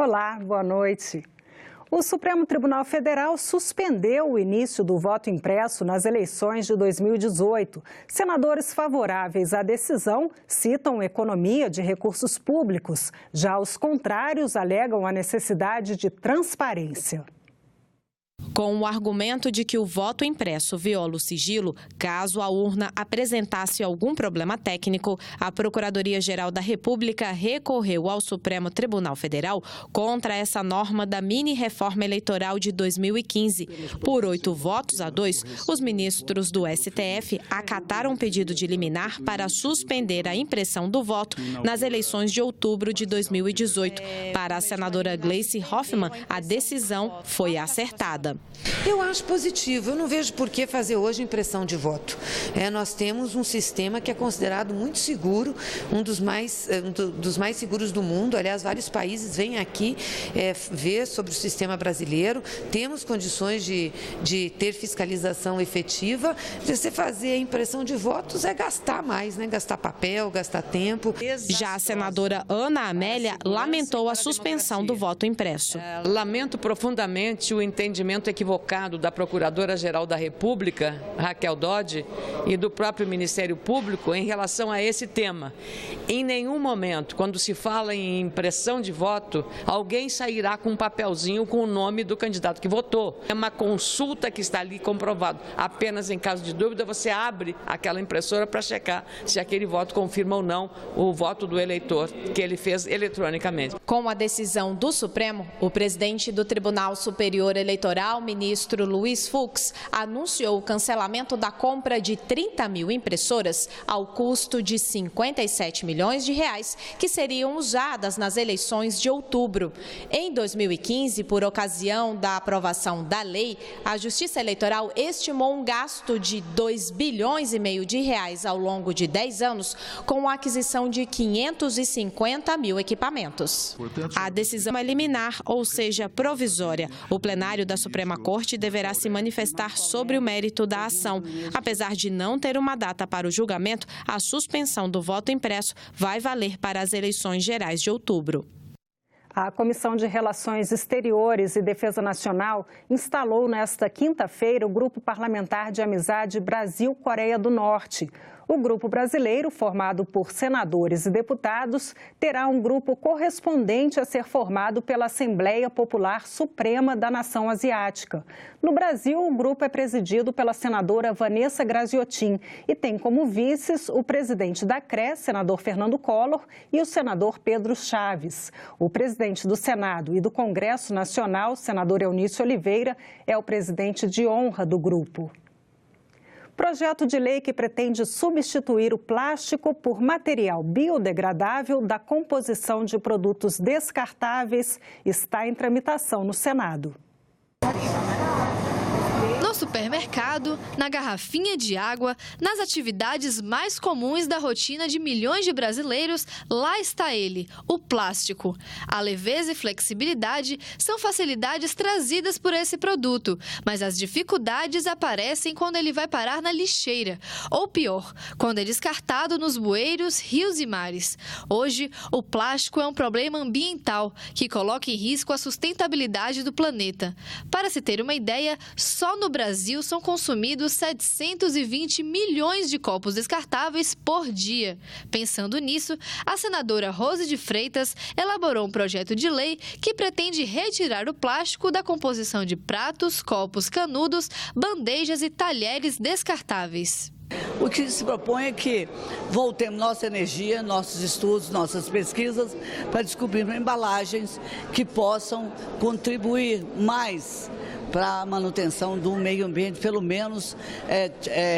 Olá, boa noite. O Supremo Tribunal Federal suspendeu o início do voto impresso nas eleições de 2018. Senadores favoráveis à decisão citam economia de recursos públicos. Já os contrários alegam a necessidade de transparência. Com o argumento de que o voto impresso viola o sigilo, caso a urna apresentasse algum problema técnico, a Procuradoria-Geral da República recorreu ao Supremo Tribunal Federal contra essa norma da mini-reforma eleitoral de 2015. Por 8 votos a 2, os ministros do STF acataram o pedido de liminar para suspender a impressão do voto nas eleições de outubro de 2018. Para a senadora Gleice Hoffmann, a decisão foi acertada. Eu acho positivo, eu não vejo por que fazer hoje impressão de voto. Nós temos um sistema que é considerado muito seguro, um dos mais seguros do mundo. Aliás, vários países vêm aqui ver sobre o sistema brasileiro. Temos condições de ter fiscalização efetiva. Você fazer a impressão de votos é gastar mais, né? Gastar papel, gastar tempo. Já a senadora Ana Amélia lamentou a suspensão do voto impresso. Lamento profundamente o entendimento equivocado da Procuradora-Geral da República, Raquel Dodge, e do próprio Ministério Público em relação a esse tema. Em nenhum momento, quando se fala em impressão de voto, alguém sairá com um papelzinho com o nome do candidato que votou. É uma consulta que está ali comprovado. Apenas em caso de dúvida, você abre aquela impressora para checar se aquele voto confirma ou não o voto do eleitor que ele fez eletronicamente. Com a decisão do Supremo, o presidente do Tribunal Superior Eleitoral, ministro Luiz Fux, anunciou o cancelamento da compra de 30 mil impressoras ao custo de 57 milhões de reais, que seriam usadas nas eleições de outubro. Em 2015, por ocasião da aprovação da lei, a Justiça Eleitoral estimou um gasto de 2,5 bilhões de reais ao longo de 10 anos com a aquisição de 550 mil equipamentos. A decisão é liminar, ou seja, provisória. O plenário da Suprema Corte deverá se manifestar sobre o mérito da ação. Apesar de não ter uma data para o julgamento, a suspensão do voto impresso vai valer para as eleições gerais de outubro. A Comissão de Relações Exteriores e Defesa Nacional instalou nesta quinta-feira o Grupo Parlamentar de Amizade Brasil-Coreia do Norte. O grupo brasileiro, formado por senadores e deputados, terá um grupo correspondente a ser formado pela Assembleia Popular Suprema da Nação Asiática. No Brasil, o grupo é presidido pela senadora Vanessa Graziotin e tem como vices o presidente da CRE, senador Fernando Collor, e o senador Pedro Chaves. O presidente do Senado e do Congresso Nacional, senador Eunício Oliveira, é o presidente de honra do grupo. Projeto de lei que pretende substituir o plástico por material biodegradável da composição de produtos descartáveis está em tramitação no Senado. No supermercado, na garrafinha de água, nas atividades mais comuns da rotina de milhões de brasileiros, lá está ele, o plástico. A leveza e flexibilidade são facilidades trazidas por esse produto, mas as dificuldades aparecem quando ele vai parar na lixeira, ou pior, quando é descartado nos bueiros, rios e mares. Hoje, o plástico é um problema ambiental que coloca em risco a sustentabilidade do planeta. Para se ter uma ideia, só no Brasil são consumidos 720 milhões de copos descartáveis por dia. Pensando nisso, a senadora Rose de Freitas elaborou um projeto de lei que pretende retirar o plástico da composição de pratos, copos, canudos, bandejas e talheres descartáveis. O que se propõe é que voltemos nossa energia, nossos estudos, nossas pesquisas para descobrir embalagens que possam contribuir mais para a manutenção do meio ambiente, pelo menos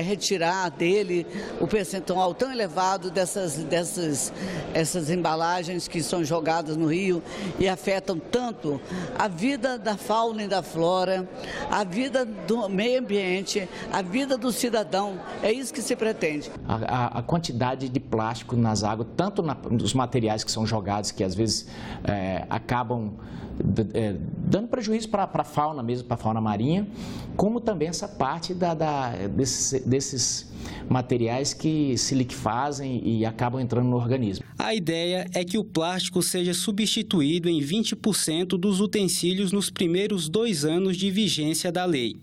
retirar dele o percentual tão elevado dessas embalagens que são jogadas no rio e afetam tanto a vida da fauna e da flora, a vida do meio ambiente, a vida do cidadão. É isso que se pretende. A quantidade de plástico nas águas, tanto nos materiais que são jogados, que às vezes acabam dando prejuízo para a fauna mesmo, para a fauna marinha, como também essa parte desses materiais que se liquefazem e acabam entrando no organismo. A ideia é que o plástico seja substituído em 20% dos utensílios nos primeiros 2 anos de vigência da lei,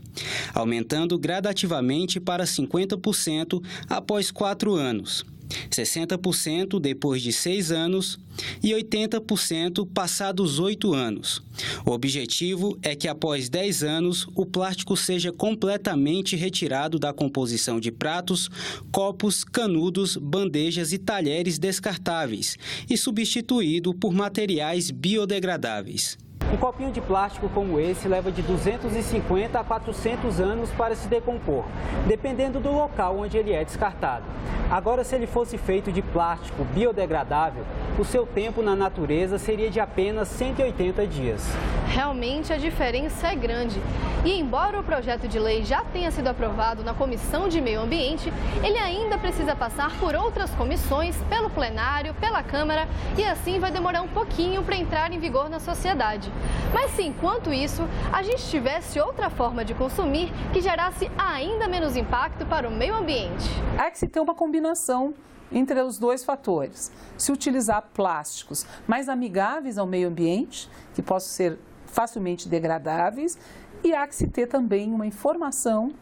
aumentando gradativamente para 50% após 4 anos. 60% depois de 6 anos e 80% passados 8 anos. O objetivo é que após 10 anos o plástico seja completamente retirado da composição de pratos, copos, canudos, bandejas e talheres descartáveis e substituído por materiais biodegradáveis. Um copinho de plástico como esse leva de 250 a 400 anos para se decompor, dependendo do local onde ele é descartado. Agora, se ele fosse feito de plástico biodegradável, o seu tempo na natureza seria de apenas 180 dias. Realmente a diferença é grande. E embora o projeto de lei já tenha sido aprovado na Comissão de Meio Ambiente, ele ainda precisa passar por outras comissões, pelo plenário, pela Câmara, e assim vai demorar um pouquinho para entrar em vigor na sociedade. Mas se enquanto isso, a gente tivesse outra forma de consumir que gerasse ainda menos impacto para o meio ambiente. Há que se ter uma combinação entre os dois fatores. Se utilizar plásticos mais amigáveis ao meio ambiente, que possam ser facilmente degradáveis, e há que se ter também uma informação,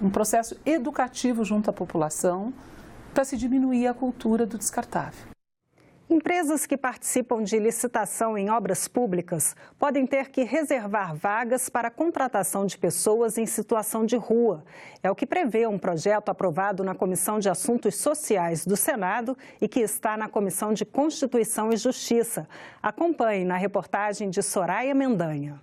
um processo educativo junto à população para se diminuir a cultura do descartável. Empresas que participam de licitação em obras públicas podem ter que reservar vagas para a contratação de pessoas em situação de rua. É o que prevê um projeto aprovado na Comissão de Assuntos Sociais do Senado e que está na Comissão de Constituição e Justiça. Acompanhe na reportagem de Soraya Mendanha.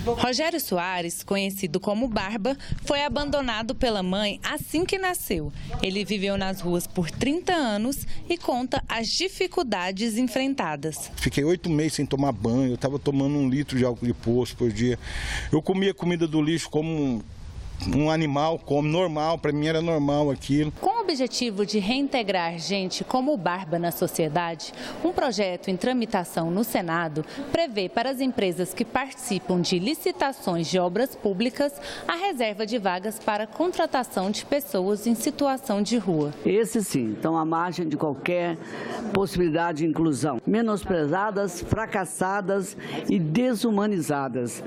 Rogério Soares, conhecido como Barba, foi abandonado pela mãe assim que nasceu. Ele viveu nas ruas por 30 anos e conta as dificuldades enfrentadas. Fiquei 8 meses sem tomar banho, eu estava tomando 1 litro de álcool de poço por dia. Eu comia comida do lixo como um animal come, normal, para mim era normal aquilo. Com o objetivo de reintegrar gente como o Barba na sociedade, um projeto em tramitação no Senado prevê para as empresas que participam de licitações de obras públicas a reserva de vagas para contratação de pessoas em situação de rua. Esse sim, estão à margem de qualquer possibilidade de inclusão. Menosprezadas, fracassadas e desumanizadas.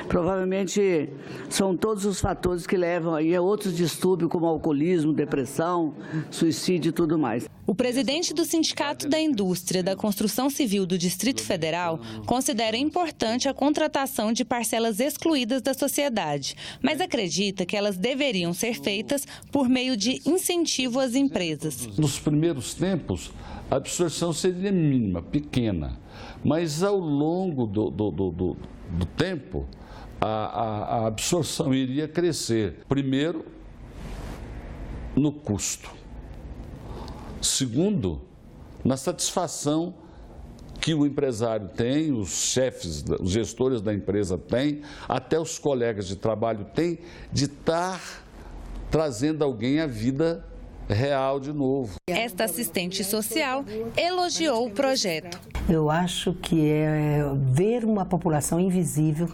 Provavelmente são todos os fatores que levam aí a outros distúrbios como alcoolismo, depressão, suicídio e tudo mais. O presidente do Sindicato da Indústria da Construção Civil do Distrito Federal considera importante a contratação de parcelas excluídas da sociedade, mas acredita que elas deveriam ser feitas por meio de incentivo às empresas. Nos primeiros tempos, a absorção seria mínima, pequena, mas ao longo do tempo, a absorção iria crescer, primeiro, no custo. Segundo, na satisfação que o empresário tem, os chefes, os gestores da empresa têm, até os colegas de trabalho têm, de estar trazendo alguém à vida real de novo. Esta assistente social elogiou o projeto. Eu acho que é ver uma população invisível,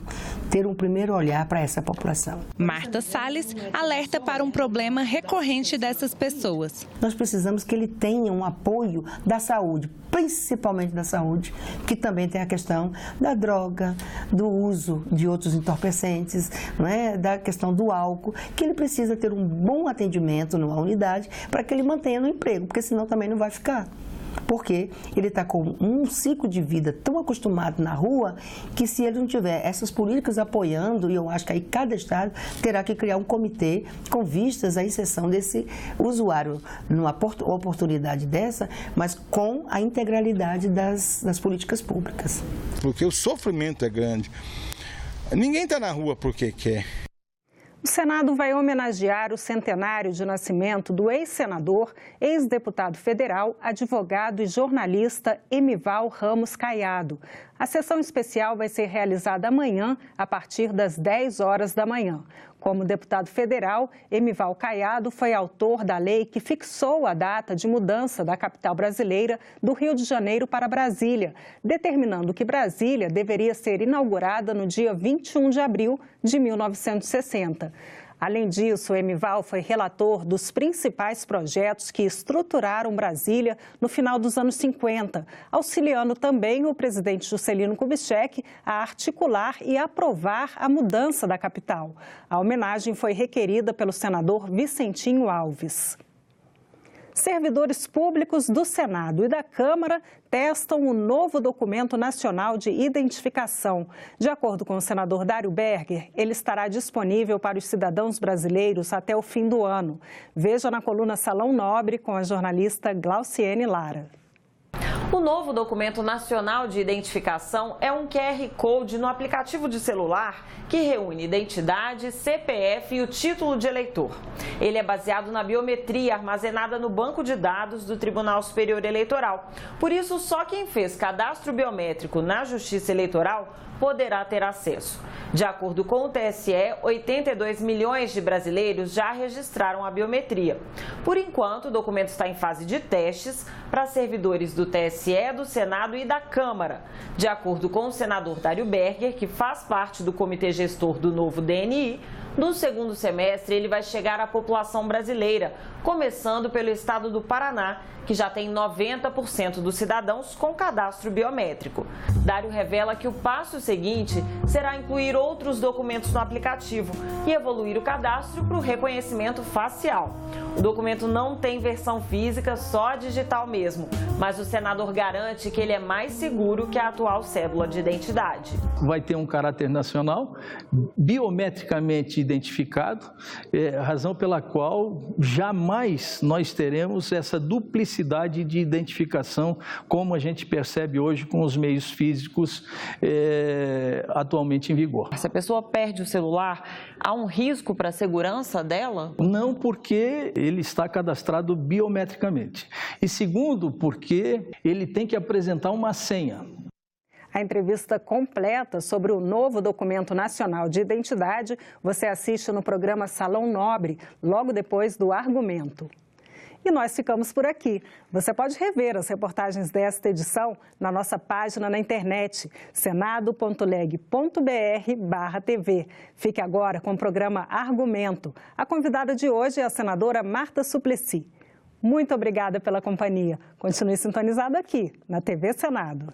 ter um primeiro olhar para essa população. Marta Salles alerta para um problema recorrente dessas pessoas. Nós precisamos que ele tenha um apoio da saúde, principalmente da saúde, que também tem a questão da droga, do uso de outros entorpecentes, não é? Da questão do álcool, que ele precisa ter um bom atendimento numa unidade para que ele mantenha no emprego, porque senão também não vai ficar. Porque ele está com um ciclo de vida tão acostumado na rua que se ele não tiver essas políticas apoiando, e eu acho que aí cada estado terá que criar um comitê com vistas à inserção desse usuário numa oportunidade dessa, mas com a integralidade das políticas públicas. Porque o sofrimento é grande. Ninguém está na rua porque quer. O Senado vai homenagear o centenário de nascimento do ex-senador, ex-deputado federal, advogado e jornalista Emival Ramos Caiado. A sessão especial vai ser realizada amanhã, a partir das 10 horas da manhã. Como deputado federal, Emival Caiado foi autor da lei que fixou a data de mudança da capital brasileira do Rio de Janeiro para Brasília, determinando que Brasília deveria ser inaugurada no dia 21 de abril de 1960. Além disso, Emival foi relator dos principais projetos que estruturaram Brasília no final dos anos 50, auxiliando também o presidente Juscelino Kubitschek a articular e aprovar a mudança da capital. A homenagem foi requerida pelo senador Vicentinho Alves. Servidores públicos do Senado e da Câmara testam o novo documento nacional de identificação. De acordo com o senador Dário Berger, ele estará disponível para os cidadãos brasileiros até o fim do ano. Veja na coluna Salão Nobre com a jornalista Glauciene Lara. O novo documento nacional de identificação é um QR Code no aplicativo de celular que reúne identidade, CPF e o título de eleitor. Ele é baseado na biometria armazenada no banco de dados do Tribunal Superior Eleitoral. Por isso, só quem fez cadastro biométrico na Justiça Eleitoral poderá ter acesso. De acordo com o TSE, 82 milhões de brasileiros já registraram a biometria. Por enquanto, o documento está em fase de testes para servidores do TSE, do Senado e da Câmara. De acordo com o senador Dário Berger, que faz parte do comitê gestor do novo DNI, no segundo semestre ele vai chegar à população brasileira, começando pelo estado do Paraná, que já tem 90% dos cidadãos com cadastro biométrico. Dário revela que o passo seguinte será incluir outros documentos no aplicativo e evoluir o cadastro para o reconhecimento facial. O documento não tem versão física, só digital mesmo, mas o senador garante que ele é mais seguro que a atual cédula de identidade. Vai ter um caráter nacional, biometricamente identificado, razão pela qual jamais nós teremos essa duplicidade de identificação, como a gente percebe hoje com os meios físicos atualmente em vigor. Se a pessoa perde o celular, há um risco para a segurança dela? Não, porque ele está cadastrado biometricamente. E segundo, porque ele tem que apresentar uma senha. A entrevista completa sobre o novo documento nacional de identidade você assiste no programa Salão Nobre, logo depois do Argumento. E nós ficamos por aqui. Você pode rever as reportagens desta edição na nossa página na internet, senado.leg.br/TV. Fique agora com o programa Argumento. A convidada de hoje é a senadora Marta Suplicy. Muito obrigada pela companhia. Continue sintonizado aqui, na TV Senado.